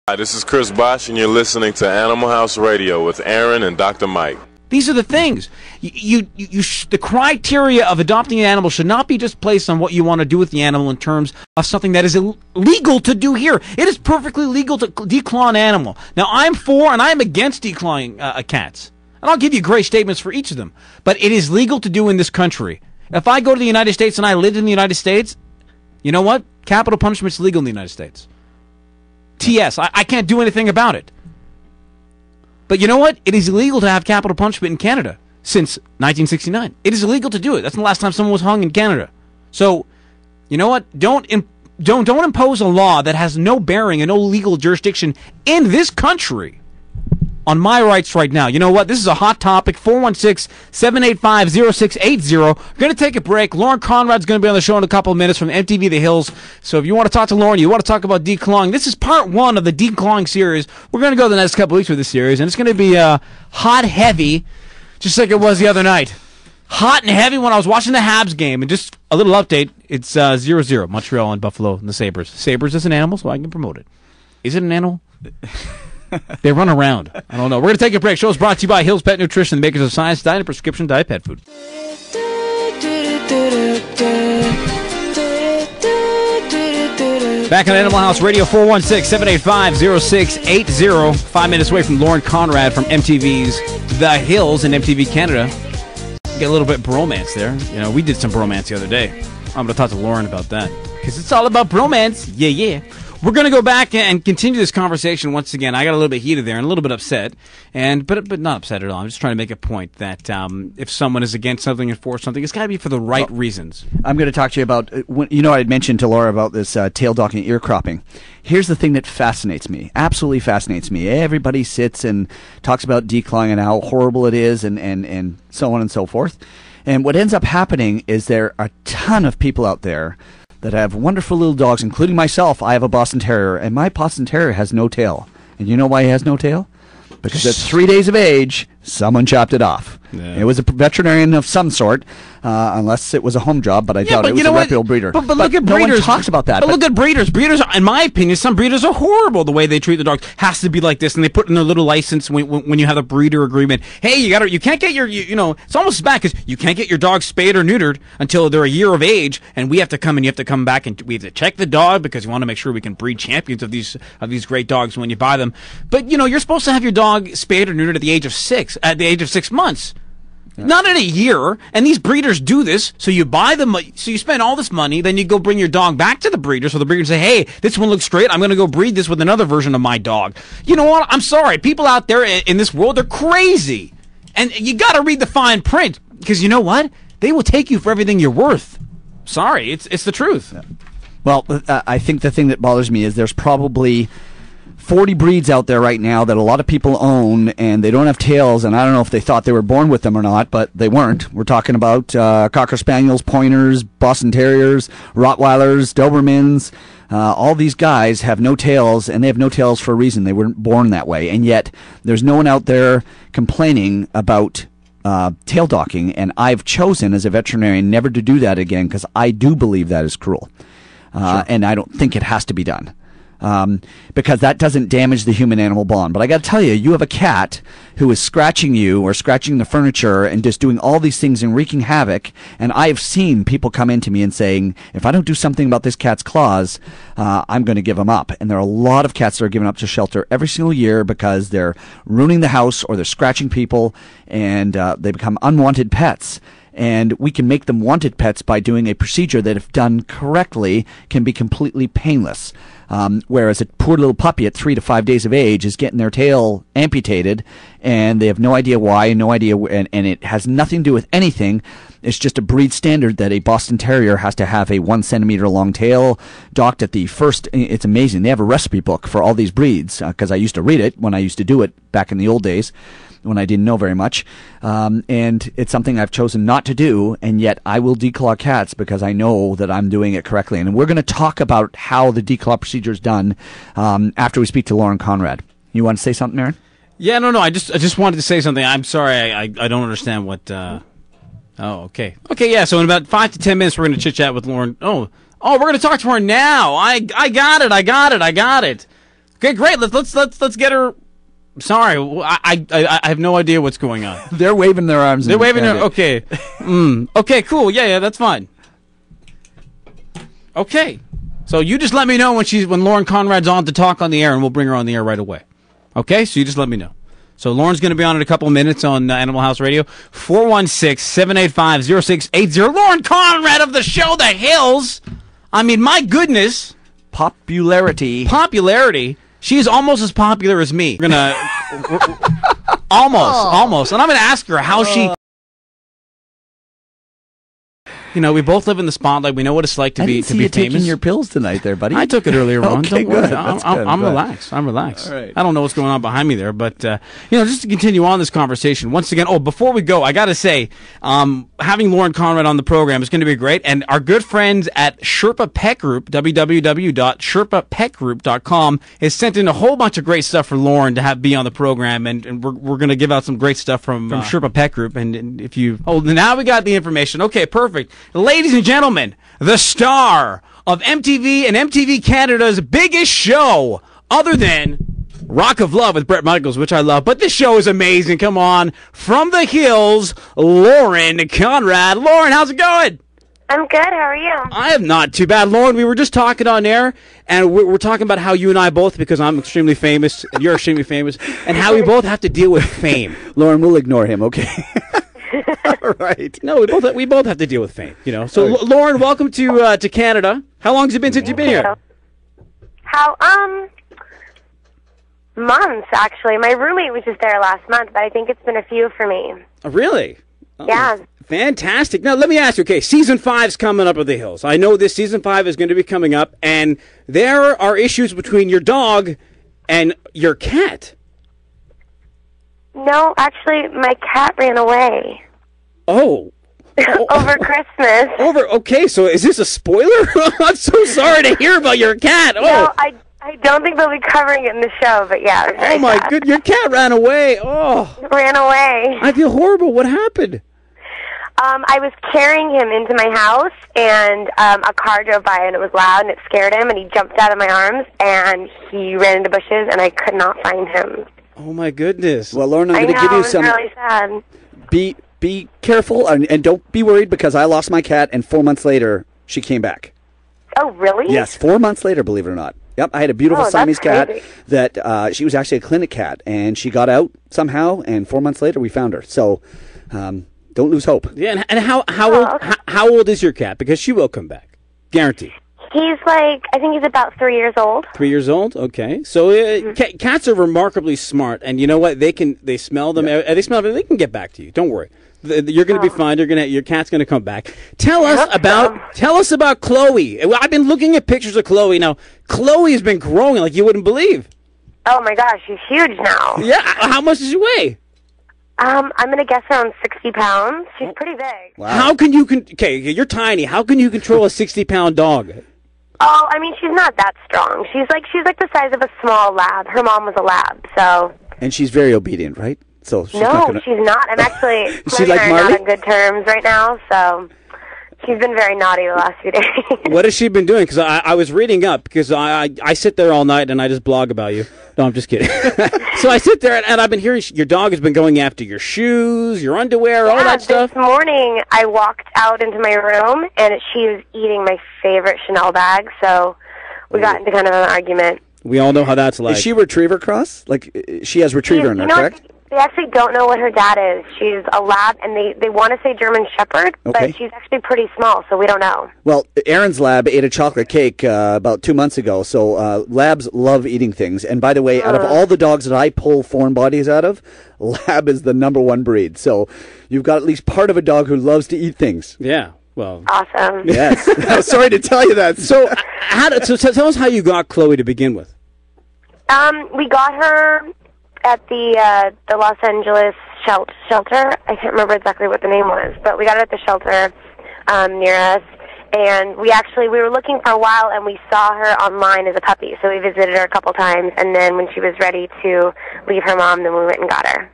Hi, this is Chris Bosch, and you're listening to Animal House Radio with Aaron and Dr. Mike. These are the things. The criteria of adopting an animal should not be just placed on what you want to do with the animal in terms of something that is illegal to do here. It is perfectly legal to declaw an animal. Now, I'm for and I'm against declawing cats. And I'll give you great statements for each of them. But it is legal to do in this country. If I go to the United States and I lived in the United States, you know what? Capital punishment is legal in the United States. T.S. I can't do anything about it. But you know what? It is illegal to have capital punishment in Canada since 1969. It is illegal to do it. That's the last time someone was hung in Canada. So, you know what? Don't impose a law that has no bearing and no legal jurisdiction in this country on my rights right now. You know what? This is a hot topic. 416-785-0680. We're going to take a break. Lauren Conrad's going to be on the show in a couple of minutes from MTV The Hills. So if you want to talk to Lauren, you want to talk about declawing, this is part one of the declawing series. We're going to go the next couple of weeks with this series, and it's going to be hot, heavy, just like it was the other night. Hot and heavy when I was watching the Habs game. And just a little update, it's 0-0, Montreal and Buffalo and the Sabres. Sabres is an animal, so I can promote it. Is it an animal? They run around. I don't know. We're going to take a break. Show is brought to you by Hills Pet Nutrition, the makers of Science Diet and Prescription Diet Pet Food. Back on Animal House Radio, 416-785-0680. 5 minutes away from Lauren Conrad from MTV's The Hills in MTV Canada. Get a little bit bromance there. You know, we did some bromance the other day. I'm going to talk to Lauren about that because it's all about bromance. Yeah. We're going to go back and continue this conversation once again. I got a little bit heated there and a little bit upset, but not upset at all. I'm just trying to make a point that if someone is against something and for something, it's got to be for the right reasons. I'm going to talk to you about, I had mentioned to Laura about this tail docking, ear cropping. Here's the thing that fascinates me, absolutely fascinates me. Everybody sits and talks about declawing and how horrible it is and so on and so forth. And what ends up happening is there are a ton of people out there that have wonderful little dogs, including myself. I have a Boston Terrier, and my Boston Terrier has no tail. And you know why he has no tail? Because at 3 days of age, someone chopped it off. Yeah. It was a veterinarian of some sort, unless it was a home job, but I doubt it was a reputable breeder. But look at breeders. No one talks about that. But look at breeders. Breeders, in my opinion, some breeders are horrible. The way they treat the dogs has to be like this, and they put in their little license when you have a breeder agreement. Hey, you can't get your, it's almost bad because you can't get your dog spayed or neutered until they're a year of age, and we have to come and you have to come back and we have to check the dog because we want to make sure we can breed champions of these great dogs when you buy them. But you're supposed to have your dog spayed or neutered at the age of 6 months. Yeah. Not in a year, and these breeders do this, so you buy them, so you spend all this money, then you go bring your dog back to the breeder, so the breeder say, hey, this one looks great, I'm going to go breed this with another version of my dog. You know what, I'm sorry, people out there in this world, they're crazy, and you got to read the fine print, because you know what, they will take you for everything you're worth. Sorry, it's the truth. Yeah. Well, I think the thing that bothers me is there's probably 40 breeds out there right now that a lot of people own, and they don't have tails, and I don't know if they thought they were born with them or not, but they weren't. We're talking about Cocker Spaniels, Pointers, Boston Terriers, Rottweilers, Dobermans. All these guys have no tails, and they have no tails for a reason. They weren't born that way, and yet there's no one out there complaining about tail docking, and I've chosen as a veterinarian never to do that again because I do believe that is cruel, sure. And I don't think it has to be done. Because that doesn't damage the human-animal bond. But I got to tell you, you have a cat who is scratching you or scratching the furniture and just doing all these things and wreaking havoc. And I have seen people come into me and saying, if I don't do something about this cat's claws, I'm going to give him up. And there are a lot of cats that are given up to shelter every single year because they're ruining the house or they're scratching people and they become unwanted pets. And we can make them wanted pets by doing a procedure that, if done correctly, can be completely painless. Whereas a poor little puppy at 3 to 5 days of age is getting their tail amputated, and they have no idea why, and it has nothing to do with anything. It's just a breed standard that a Boston Terrier has to have a 1 centimeter long tail docked at the first. It's amazing. They have a recipe book for all these breeds because I used to read it when I used to do it back in the old days, when I didn't know very much. And it's something I've chosen not to do, and yet I will declaw cats because I know that I'm doing it correctly. And we're going to talk about how the declaw procedure is done after we speak to Lauren Conrad. You want to say something, Aaron? Yeah, no, I just wanted to say something. I'm sorry, I don't understand what... Oh, okay. Okay, yeah, so in about 5 to 10 minutes we're going to chit-chat with Lauren. Oh, we're going to talk to her now. I got it. Okay, great. Let's get her. Sorry, I have no idea what's going on. They're waving their arms. They're waving their. Okay. Okay, cool. Yeah, that's fine. Okay. So you just let me know when Lauren Conrad's on to talk on the air, and we'll bring her on the air right away. Okay? So you just let me know. So Lauren's going to be on in a couple of minutes on Animal House Radio. 416-785-0680. Lauren Conrad of the show The Hills. I mean, my goodness. Popularity. She is almost as popular as me. We're going to... almost. And I'm going to ask her how she... You know, we both live in the spotlight. We know what it's like to be famous. Taking your pills tonight, there, buddy. I took it earlier on. Okay, Don't worry. good. I'm relaxed. I'm relaxed. All right. I don't know what's going on behind me there, but just to continue on this conversation. Once again, before we go, I got to say, having Lauren Conrad on the program is going to be great. And our good friends at Sherpa Pet Group, www.sherpapetgroup.com, has sent in a whole bunch of great stuff for Lauren to be on the program, and we're going to give out some great stuff from Sherpa Pet Group. And if you now we got the information. Okay, perfect. Ladies and gentlemen, the star of MTV and MTV Canada's biggest show, other than Rock of Love with Bret Michaels, which I love, but this show is amazing. Come on, from the Hills, Lauren Conrad. Lauren, how's it going? I'm good. How are you? I am not too bad. Lauren, we were just talking on air, and we're talking about how you and I both, because I'm extremely famous and you're extremely famous, and how we both have to deal with fame. Lauren, we'll ignore him, okay? All right. No, we both have to deal with fame, you know. So, Lauren, welcome to Canada. How long has it been since you've been here? How months actually. My roommate was just there last month, but I think it's been a few for me. Oh, really? Yeah. Fantastic. Now, let me ask you, okay, Season 5's coming up at the Hills. I know this Season 5 is going to be coming up, and there are issues between your dog and your cat. No, actually, my cat ran away. Oh. Over Christmas. Okay, so is this a spoiler? I'm so sorry to hear about your cat. No, I don't think they'll be covering it in the show, but yeah. It was very my sad. goodness, your cat ran away. Oh. Ran away. I feel horrible. What happened? I was carrying him into my house, and a car drove by, and it was loud, and it scared him, and he jumped out of my arms, and he ran into bushes, and I could not find him. Oh, my goodness. Well, Lauren, I'm going to give you some... I know, it was really sad. Be careful, and don't be worried, because I lost my cat, and 4 months later, she came back. Oh, really? Yes, 4 months later, believe it or not. Yep, I had a beautiful Siamese cat that she was actually a clinic cat, and she got out somehow, and 4 months later, we found her. So... don't lose hope. Yeah, and how old is your cat? Because she will come back, guaranteed. He's I think he's about 3 years old. 3 years old, okay. So cats are remarkably smart, and you know what? They smell them. Yeah. They smell them. They can get back to you. Don't worry. You're going to be fine. Your cat's going to come back. Tell us about Chloe. I've been looking at pictures of Chloe. Now, Chloe has been growing like you wouldn't believe. Oh my gosh, she's huge now. Yeah. How much does she weigh? I'm going to guess around 60 pounds. She's pretty big. Wow. How can you... Okay, you're tiny. How can you control a 60-pound dog? Oh, I mean, she's not that strong. She's like the size of a small lab. Her mom was a lab, so... And she's very obedient, right? So she's no, not gonna... she's not. I'm actually... Is she like Marley? Not on good terms right now, so... She's been very naughty the last few days. What has she been doing? Because I was reading up, because I sit there all night and I just blog about you. No, I'm just kidding. So I sit there and I've been hearing your dog has been going after your shoes, your underwear, all that stuff. This morning I walked out into my room and she was eating my favorite Chanel bag, so we got into kind of an argument. We all know how that's like. Is she retriever cross? Like, she has retriever in her, correct? They actually don't know what her dad is. She's a lab, and they want to say German Shepherd, but she's actually pretty small, so we don't know. Well, Aaron's lab ate a chocolate cake about 2 months ago, so labs love eating things. And by the way, out of all the dogs that I pull foreign bodies out of, lab is the #1 breed. So you've got at least part of a dog who loves to eat things. Yeah. Well. Awesome. Yes. I'm sorry to tell you that. So tell us how you got Chloe to begin with. We got her at the Los Angeles shelter. I can't remember exactly what the name was, but we got her at the shelter near us. And we were looking for a while, and we saw her online as a puppy. So we visited her a couple times, and then when she was ready to leave her mom, then we went and got her.